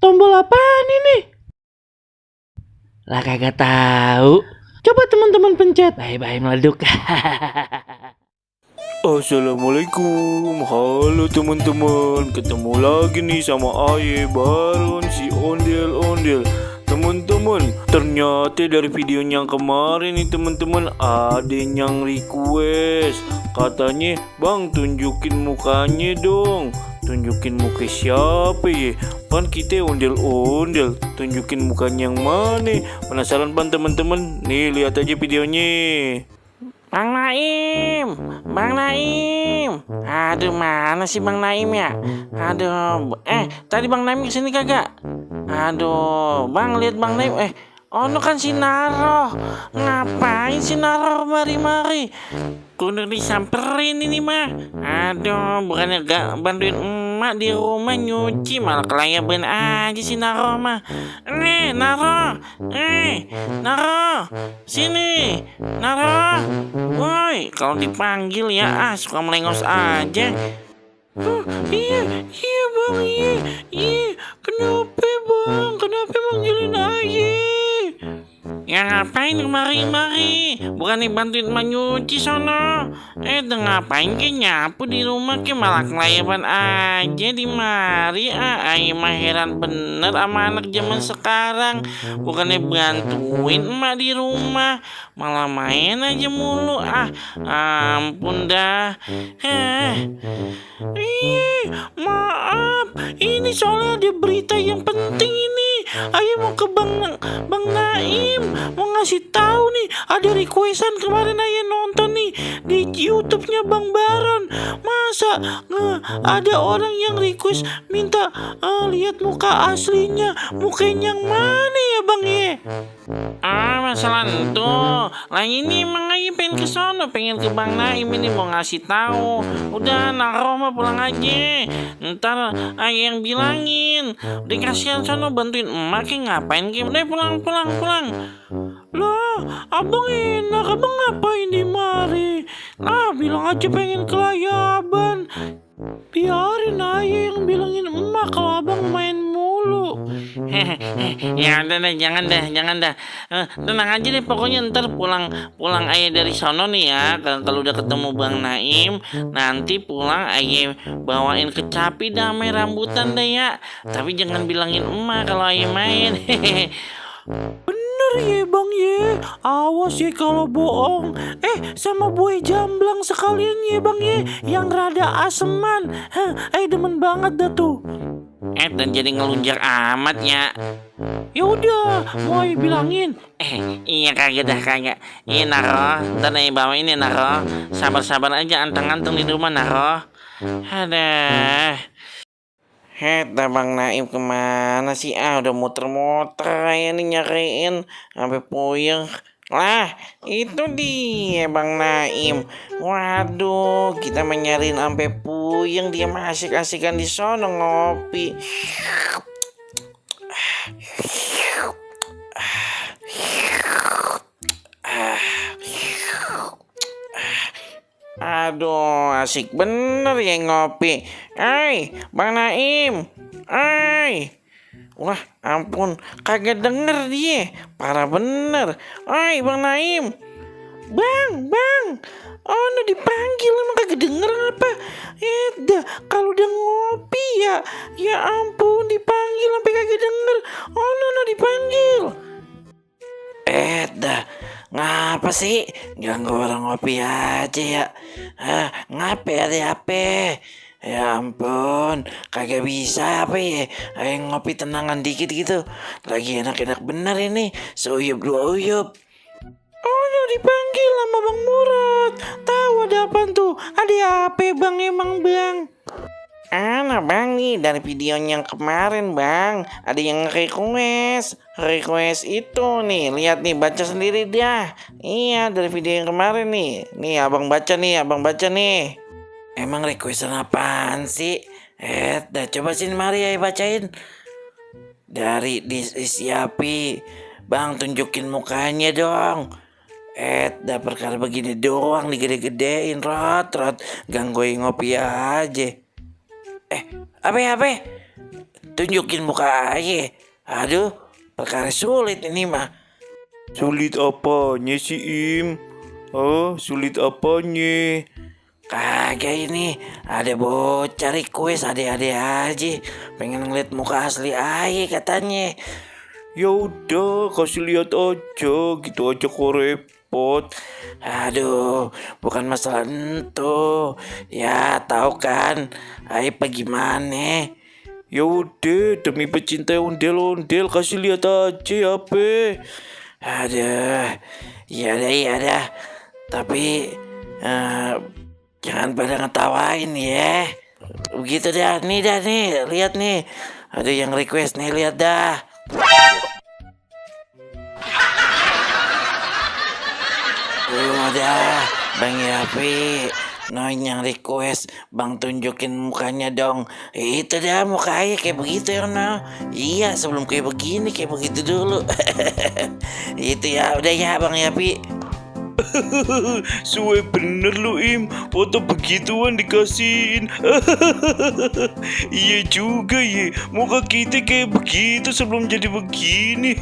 Tombol apaan ini? Lah kagak tahu. Coba teman-teman pencet. Bye-bye meleduk. Assalamualaikum, halo teman-teman. Ketemu lagi nih sama Aye Baron si ondel-ondel. Teman-teman, ternyata dari video yang kemarin nih teman-teman ada yang request. Katanya, "Bang, tunjukin mukanya dong." Tunjukin muka siapa ya? Kan kita ondel-ondel. Tunjukin mukanya yang mana? Penasaran pan teman-teman? Nih lihat aja videonya. Bang Naim, Bang Naim. Aduh, mana sih Bang Naim ya? Aduh, tadi Bang Naim kesini kagak? Aduh, Bang, lihat Bang Naim. Ono kan si Naro. Ngapain si Naro mari-mari? Kudu disamperin ini mah. Aduh, bukannya gak bantuin emak di rumah nyuci, malah kelayaban aja si Naro mah. Naro. Naro. Sini. Naro. Woi, kalau dipanggil ya suka melengos aja. Iya bang, iya. Kenapa bang? Kenapa manggilin aja? Ya ngapain kemari-mari? Bukan nih bantuin emak nyuci sono. Udah ngapain ke nyapu di rumah ke malah kelayaban aja di mari. Ayo mah heran bener sama anak zaman sekarang. Bukannya bantuin emak di rumah, malah main aja mulu. Ampun dah. Maaf. Ini soalnya ada berita yang penting ini. Ayo mau ke Bang Naim, mau ngasih tahu nih, ada requestan kemarin Ayo nonton nih di YouTube-nya Bang Baron. Masa ada orang yang request minta lihat muka aslinya, mukanya yang mana ya Bang ya? Masalah itu. Lah ini emang Ayo pengen ke sono, pengen ke Bang Naim ini mau ngasih tahu. Udah Naro mah pulang aja. Ntar Ayo yang bilangin. Udah kasihan sono bantuin emak ke ngapain ke? Udah pulang. Lah, abang enak, abang ngapain di mari? Bilang aja pengen kelayaban. Biarin aja yang bilangin emak kalau abang main mulu. Ya udah deh, jangan dah. Tenang aja deh, pokoknya ntar pulang ayah dari sono nih ya. Kalau udah ketemu Bang Naim, nanti pulang ayah bawain kecapi damai rambutan deh ya. Tapi jangan bilangin emak kalau ayah main. Bener ya Bang ya, awas ya kalau bohong. Sama buah jamblang sekalian ya Bang ya, yang rada aseman. Demen banget dah tuh. Dan jadi ngelunjak amat ya. Ya udah, mau bilangin. Iya kagak. Iya Naro, ntar nih bawain ya Naro. Sabar aja, anteng-anteng di rumah Naro. Ada. Bang Naim kemana sih? Udah muter-muter ya nih nyariin sampai puyeng. Lah, itu dia Bang Naim. Waduh, kita menyariin sampai puyeng, dia masih asik-asikan di sono ngopi. Aduh, asik bener ya ngopi. Bang Naim. Wah, ampun, kagak denger dia. Parah bener. Bang Naim. Bang. Udah dipanggil emang kagak denger apa? Kalau udah ngopi ya. Ya ampun, dipanggil sampai kagak denger. Udah dipanggil. Ngapa sih? Ganggu orang ngopi aja ya. Ngape ada apa? Ya ampun, kagak bisa apa ya? Ayo ngopi tenangan dikit gitu. Lagi enak-enak bener ini. Seuyup dua uyup. Udah dipanggil sama Bang Murad. Tahu ada apa tuh? Ada apa Bang emang Bang? Bang nih dari video yang kemarin Bang, ada yang request itu nih, lihat nih, baca sendiri dah. Iya, dari video yang kemarin nih abang baca nih. Emang requestan apaan sih? Coba sini mari ya bacain. Dari disiapi, Bang tunjukin mukanya dong. Perkara begini doang digede-gedein rot gangguin ngopi aja. Apa? tunjukin muka aja. Aduh, perkara sulit ini mah. Sulit apanya sih, Im? Sulit apanya? Kagak ini, ada bocah request ade-ade aja. Pengen ngeliat muka asli aja katanya. Ya udah, kasih lihat aja, gitu aja kok repot. Aduh, bukan masalah itu. Ya tahu kan, Aib gimana? Ya udah, demi pecinta ondel-ondel, kasih lihat aja apa. Aduh, iya dah. Tapi jangan pada ngetawain ya. Begitu dah, nih, lihat nih. Ada yang request nih, lihat dah. Udah, Bang Yapi. Yang request, Bang tunjukin mukanya dong. Itu dah mukanya kayak begitu ya, no. Iya, sebelum kayak begini, kayak begitu dulu. Itu ya, udah ya Bang Yapi. Suwe bener lu, Im, foto begituan dikasihin. Iya juga ya, muka kita kayak begitu sebelum jadi begini.